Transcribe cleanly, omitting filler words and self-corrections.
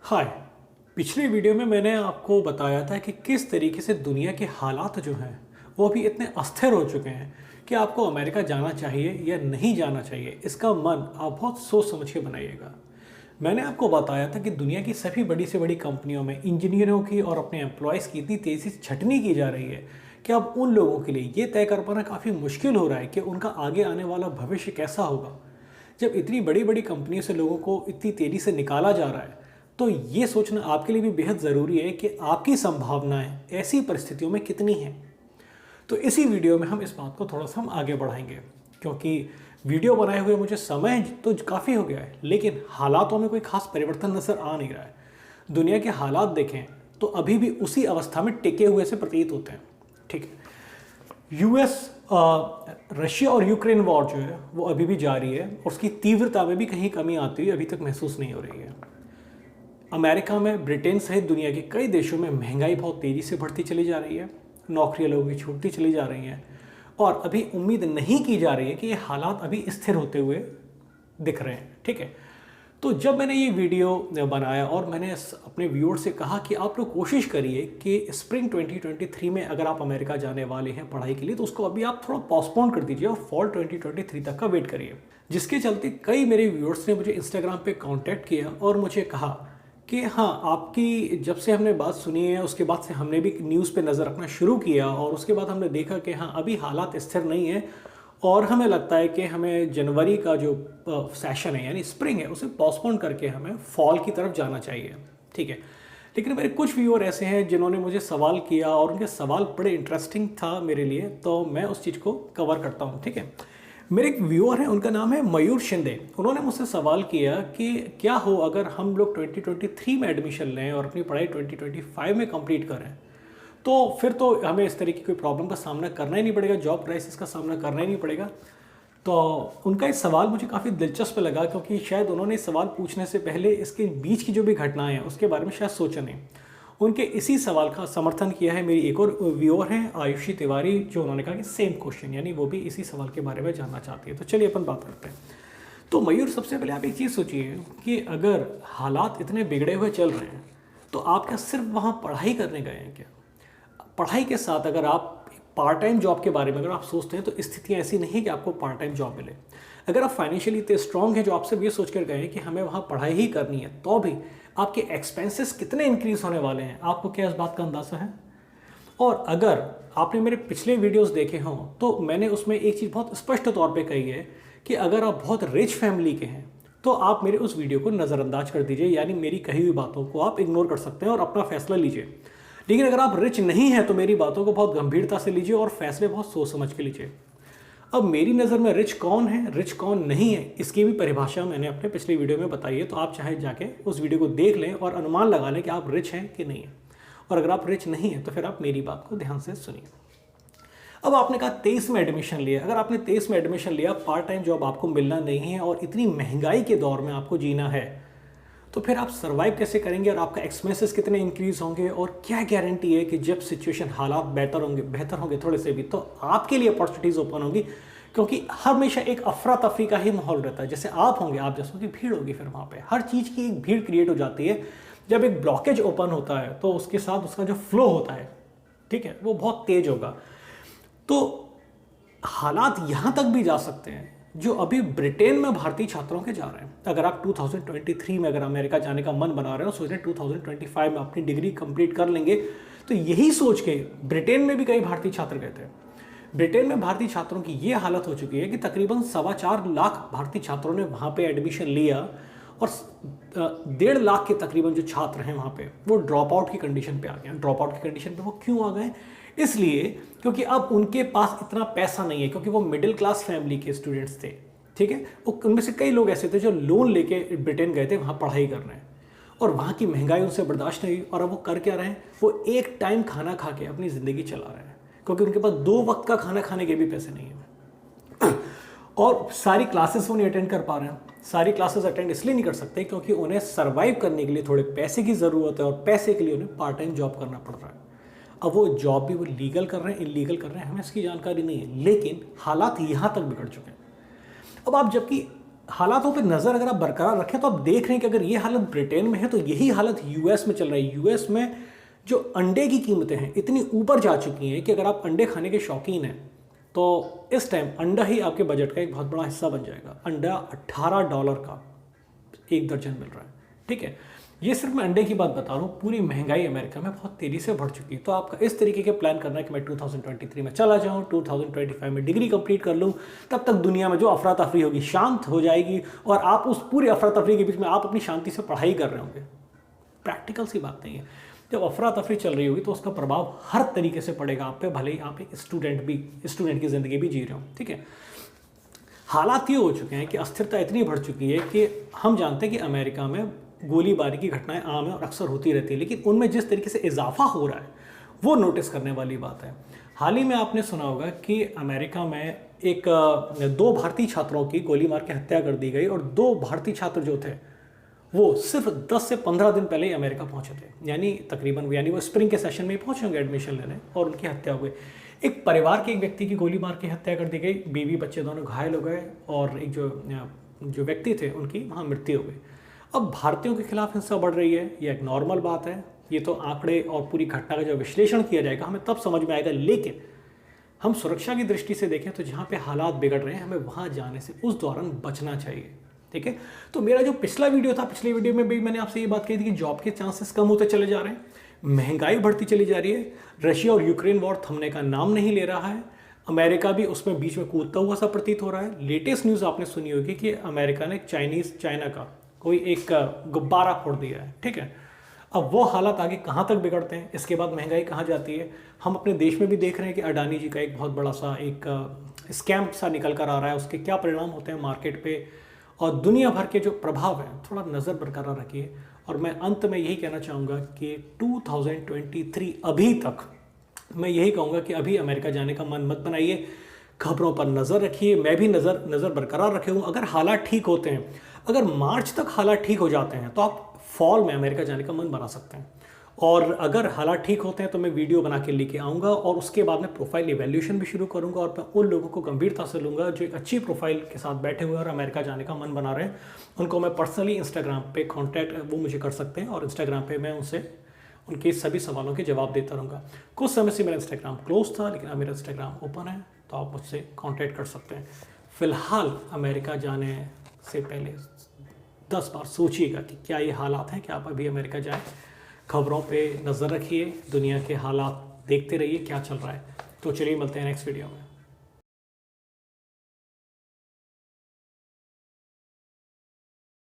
हाय। पिछले वीडियो में मैंने आपको बताया था कि किस तरीके से दुनिया के हालात जो हैं वो अभी इतने अस्थिर हो चुके हैं कि आपको अमेरिका जाना चाहिए या नहीं जाना चाहिए, इसका मन आप बहुत सोच समझ के बनाइएगा। मैंने आपको बताया था कि दुनिया की सभी बड़ी से बड़ी कंपनियों में इंजीनियरों की और अपने एम्प्लॉयज़ की इतनी तेज़ी से छटनी की जा रही है कि अब उन लोगों के लिए ये तय कर पाना काफ़ी मुश्किल हो रहा है कि उनका आगे आने वाला भविष्य कैसा होगा। जब इतनी बड़ी बड़ी कंपनियों से लोगों को इतनी तेज़ी से निकाला जा रहा है, तो ये सोचना आपके लिए भी बेहद ज़रूरी है कि आपकी संभावनाएं ऐसी परिस्थितियों में कितनी हैं। तो इसी वीडियो में हम इस बात को थोड़ा सा हम आगे बढ़ाएंगे, क्योंकि वीडियो बनाए हुए मुझे समय तो काफ़ी हो गया है, लेकिन हालातों में कोई खास परिवर्तन नज़र आ नहीं रहा है। दुनिया के हालात देखें तो अभी भी उसी अवस्था में टिके हुए से प्रतीत होते हैं। ठीक है, यूएस रशिया और यूक्रेन वॉर जो है वो अभी भी जारी है और उसकी तीव्रता में भी कहीं कमी आती हुई अभी तक महसूस नहीं हो रही है। अमेरिका में, ब्रिटेन सहित दुनिया के कई देशों में महंगाई बहुत तेज़ी से बढ़ती चली जा रही है, नौकरियां लोगों की छूटती चली जा रही हैं और अभी उम्मीद नहीं की जा रही है कि ये हालात अभी स्थिर होते हुए दिख रहे हैं। ठीक है, तो जब मैंने ये वीडियो बनाया और मैंने अपने व्यूअर्स से कहा कि आप लोग कोशिश करिए कि स्प्रिंग 2023 में अगर आप अमेरिका जाने वाले हैं पढ़ाई के लिए तो उसको अभी आप थोड़ा पोस्टपोन कर दीजिए और फॉल 2023 तक का वेट करिए। जिसके चलते कई मेरे व्यूअर्स ने मुझे इंस्टाग्राम पे कांटेक्ट किया और मुझे कहा कि हाँ, आपकी जब से हमने बात सुनी है उसके बाद से हमने भी न्यूज़ पे नज़र रखना शुरू किया और उसके बाद हमने देखा कि हाँ, अभी हालात स्थिर नहीं है और हमें लगता है कि हमें जनवरी का जो सेशन है यानी स्प्रिंग है उसे पोस्टपोन करके हमें फॉल की तरफ जाना चाहिए। ठीक है, लेकिन मेरे कुछ व्यूअर ऐसे हैं जिन्होंने मुझे सवाल किया और उनके सवाल बड़े इंटरेस्टिंग था मेरे लिए, तो मैं उस चीज़ को कवर करता हूँ। ठीक है, मेरे एक व्यूअर हैं, उनका नाम है मयूर शिंदे। उन्होंने मुझसे सवाल किया कि क्या हो अगर हम लोग 2023 में एडमिशन लें और अपनी पढ़ाई 2025 में कंप्लीट करें, तो फिर तो हमें इस तरह की कोई प्रॉब्लम का सामना करना ही नहीं पड़ेगा, जॉब क्राइसिस का सामना करना ही नहीं पड़ेगा। तो उनका इस सवाल मुझे काफ़ी दिलचस्प लगा, क्योंकि शायद उन्होंने इस सवाल पूछने से पहले इसके बीच की जो भी घटनाएं हैं उसके बारे में शायद सोचा नहीं। उनके इसी सवाल का समर्थन किया है मेरी एक और व्यूअर हैं आयुषी तिवारी, जो उन्होंने कहा कि सेम क्वेश्चन, यानी वो भी इसी सवाल के बारे में जानना चाहती है। तो चलिए अपन बात करते हैं। तो मयूर, सबसे पहले आप एक चीज़ सोचिए कि अगर हालात इतने बिगड़े हुए चल रहे हैं तो आप क्या सिर्फ वहाँ पढ़ाई करने गए हैं क्या? पढ़ाई के साथ अगर आप पार्ट टाइम जॉब के बारे में अगर आप सोचते हैं तो स्थितियाँ ऐसी नहीं है कि आपको पार्ट टाइम जॉब मिले। अगर आप फाइनेंशियली इतने स्ट्रांग हैं जो आप सिर्फ ये सोच कर गए हैं कि हमें वहाँ पढ़ाई ही करनी है, तो भी आपके एक्सपेंसेस कितने इंक्रीज होने वाले हैं, आपको क्या इस बात का अंदाज़ा है? और अगर आपने मेरे पिछले वीडियोस देखे हों तो मैंने उसमें एक चीज़ बहुत स्पष्ट तौर पे कही है कि अगर आप बहुत रिच फैमिली के हैं तो आप मेरे उस वीडियो को नज़रअंदाज कर दीजिए, यानी मेरी कही हुई बातों को आप इग्नोर कर सकते हैं और अपना फैसला लीजिए। लेकिन अगर आप रिच नहीं हैं तो मेरी बातों को बहुत गंभीरता से लीजिए और फैसले बहुत सोच समझ के लीजिए। अब मेरी नज़र में रिच कौन है, रिच कौन नहीं है, इसकी भी परिभाषा मैंने अपने पिछले वीडियो में बताई है, तो आप चाहे जाके उस वीडियो को देख लें और अनुमान लगा लें कि आप रिच हैं कि नहीं हैं। और अगर आप रिच नहीं हैं तो फिर आप मेरी बात को ध्यान से सुनिए। अब आपने कहा 23 में एडमिशन लिया, अगर आपने 23 में एडमिशन लिया, पार्ट टाइम जॉब आपको मिलना नहीं है और इतनी महंगाई के दौर में आपको जीना है, तो फिर आप सर्वाइव कैसे करेंगे और आपका एक्सपेंसेस कितने इंक्रीज होंगे और क्या गारंटी है कि जब सिचुएशन हालात बेहतर होंगे थोड़े से भी, तो आपके लिए अपॉर्चुनिटीज़ ओपन होंगी। क्योंकि हमेशा एक अफरा तफरी का ही माहौल रहता है, जैसे आप होंगे आप जैसों की भीड़ होगी, फिर वहाँ पे हर चीज़ की एक भीड़ क्रिएट हो जाती है। जब एक ब्लॉकेज ओपन होता है तो उसके साथ उसका जो फ्लो होता है, ठीक है, वो बहुत तेज होगा। तो हालात यहाँ तक भी जा सकते हैं जो अभी ब्रिटेन में भारतीय छात्रों के जा रहे हैं। अगर आप 2023 में अगर अमेरिका जाने का मन बना रहे हो, सोच रहे हैं 2025 में अपनी डिग्री कंप्लीट कर लेंगे, तो यही सोच के ब्रिटेन में भी कई भारतीय छात्र गए थे। ब्रिटेन में भारतीय छात्रों की ये हालत हो चुकी है कि तकरीबन 4.25 लाख भारतीय छात्रों ने वहाँ पे एडमिशन लिया और 1.5 लाख के तकरीबन जो छात्र हैं वहाँ पे वो ड्रॉप आउट की कंडीशन पे आ गए हैं। ड्रॉप आउट की कंडीशन पे वो क्यों आ गए? इसलिए क्योंकि अब उनके पास इतना पैसा नहीं है, क्योंकि वो मिडिल क्लास फैमिली के स्टूडेंट्स थे। ठीक है, उनमें से कई लोग ऐसे थे जो लोन लेके ब्रिटेन गए थे वहाँ पढ़ाई करने, और वहाँ की महंगाई उनसे बर्दाश्त नहीं हुई और अब वो कर क्या रहे हैं, वो एक टाइम खाना खा के अपनी ज़िंदगी चला रहे हैं, क्योंकि उनके पास 2 वक्त का खाना खाने के भी पैसे नहीं हैं। और सारी क्लासेस वो नहीं अटेंड कर पा रहे हैं। सारी क्लासेस अटेंड इसलिए नहीं कर सकते क्योंकि उन्हें सर्वाइव करने के लिए थोड़े पैसे की ज़रूरत है और पैसे के लिए उन्हें पार्ट टाइम जॉब करना पड़ रहा है। अब वो जॉब भी वो लीगल कर रहे हैं, इलीगल कर रहे हैं, हमें इसकी जानकारी नहीं है, लेकिन हालात यहाँ तक बिगड़ चुके हैं। अब आप जबकि हालातों पे नज़र अगर आप बरकरार रखें तो आप देख रहे हैं कि अगर ये हालत ब्रिटेन में है तो यही हालत यूएस में चल रही है। यूएस में जो अंडे की कीमतें हैं इतनी ऊपर जा चुकी हैं कि अगर आप अंडे खाने के शौकीन हैं तो इस टाइम अंडा ही आपके बजट का एक बहुत बड़ा हिस्सा बन जाएगा। अंडा $18 का एक दर्जन मिल रहा है, ठीक है। ये सिर्फ मैं अंडे की बात बता रहा हूँ, पूरी महंगाई अमेरिका में बहुत तेज़ी से बढ़ चुकी है। तो आपका इस तरीके के प्लान करना है कि मैं 2023 में चला जाऊँ, 2025 में डिग्री कंप्लीट कर लूँ, तब तक दुनिया में जो अफरा तफरी होगी शांत हो जाएगी और आप उस पूरी अफरा तफरी के बीच में आप अपनी शांति से पढ़ाई कर रहे होंगे। प्रैक्टिकल सी बात नहीं है। जब अफरा तफरी चल रही होगी तो उसका प्रभाव हर तरीके से पड़ेगा आप पे, भले ही आप एक स्टूडेंट की ज़िंदगी भी जी रहे हो, ठीक है। हालात ये हो चुके हैं कि अस्थिरता इतनी बढ़ चुकी है कि हम जानते हैं कि अमेरिका में गोलीबारी की घटनाएं आम है और अक्सर होती रहती है, लेकिन उनमें जिस तरीके से इजाफा हो रहा है वो नोटिस करने वाली बात है। हाल ही में आपने सुना होगा कि अमेरिका में दो भारतीय छात्रों की गोली मार के हत्या कर दी गई और दो भारतीय छात्र जो थे वो सिर्फ 10 से 15 दिन पहले ही अमेरिका पहुंचे थे, यानी वो स्प्रिंग के सेशन में ही पहुंचे होंगे एडमिशन लेने, और उनकी हत्या हो गई। एक परिवार के एक व्यक्ति की गोली मार के हत्या कर दी गई, बीवी बच्चे दोनों घायल हो गए और एक जो व्यक्ति थे उनकी वहाँ मृत्यु हो गई। अब भारतीयों के खिलाफ हिंसा बढ़ रही है, ये एक नॉर्मल बात है। ये तो आंकड़े और पूरी घटना का जो विश्लेषण किया जाएगा हमें तब समझ में आएगा, लेकिन हम सुरक्षा की दृष्टि से देखें तो जहाँ पे हालात बिगड़ रहे हैं हमें वहाँ जाने से उस दौरान बचना चाहिए, ठीक है। तो मेरा जो पिछला वीडियो था, पिछले वीडियो में भी मैंने आपसे ये बात कही थी कि जॉब के चांसेस कम होते चले जा रहे हैं, महंगाई बढ़ती चली जा रही है, रशिया और यूक्रेन वॉर थमने का नाम नहीं ले रहा है, अमेरिका भी उसमें बीच में कूदता हुआ सा प्रतीत हो रहा है। लेटेस्ट न्यूज़ आपने सुनी होगी कि अमेरिका ने चाइना का कोई एक गुब्बारा फोड़ दिया है, ठीक है। अब वो हालात आगे कहाँ तक बिगड़ते हैं, इसके बाद महंगाई कहाँ जाती है। हम अपने देश में भी देख रहे हैं कि अडानी जी का एक बहुत बड़ा सा एक स्कैम सा निकल कर आ रहा है, उसके क्या परिणाम होते हैं मार्केट पे और दुनिया भर के जो प्रभाव हैं, थोड़ा नज़र बरकरार रखिए। और मैं अंत में यही कहना चाहूँगा कि 2023 अभी तक मैं यही कहूँगा कि अभी अमेरिका जाने का मन मत बनाइए, खबरों पर नज़र रखिए, मैं भी नज़र बरकरार रखे हूँ। अगर हालात ठीक होते हैं, अगर मार्च तक हालात ठीक हो जाते हैं तो आप फॉल में अमेरिका जाने का मन बना सकते हैं। और अगर हालात ठीक होते हैं तो मैं वीडियो बना के लेके आऊँगा और उसके बाद मैं प्रोफाइल इवैल्यूएशन भी शुरू करूँगा और मैं उन लोगों को गंभीरता से लूँगा जो एक अच्छी प्रोफाइल के साथ बैठे हुए और अमेरिका जाने का मन बना रहे हैं। उनको मैं पर्सनली इंस्टाग्राम पे कांटेक्ट वो मुझे कर सकते हैं और इंस्टाग्राम पे मैं उनसे उनके सभी सवालों के जवाब देता रहूँगा। कुछ समय से मेरा इंस्टाग्राम क्लोज था, लेकिन अब मेरा इंस्टाग्राम ओपन है तो आप मुझसे कॉन्टैक्ट कर सकते हैं। फ़िलहाल अमेरिका जाने से पहले 10 बार सोचिएगा कि क्या ये हालात हैं कि आप अभी अमेरिका जाएं। खबरों पे नज़र रखिए, दुनिया के हालात देखते रहिए क्या चल रहा है। तो चलिए मिलते हैं नेक्स्ट वीडियो में।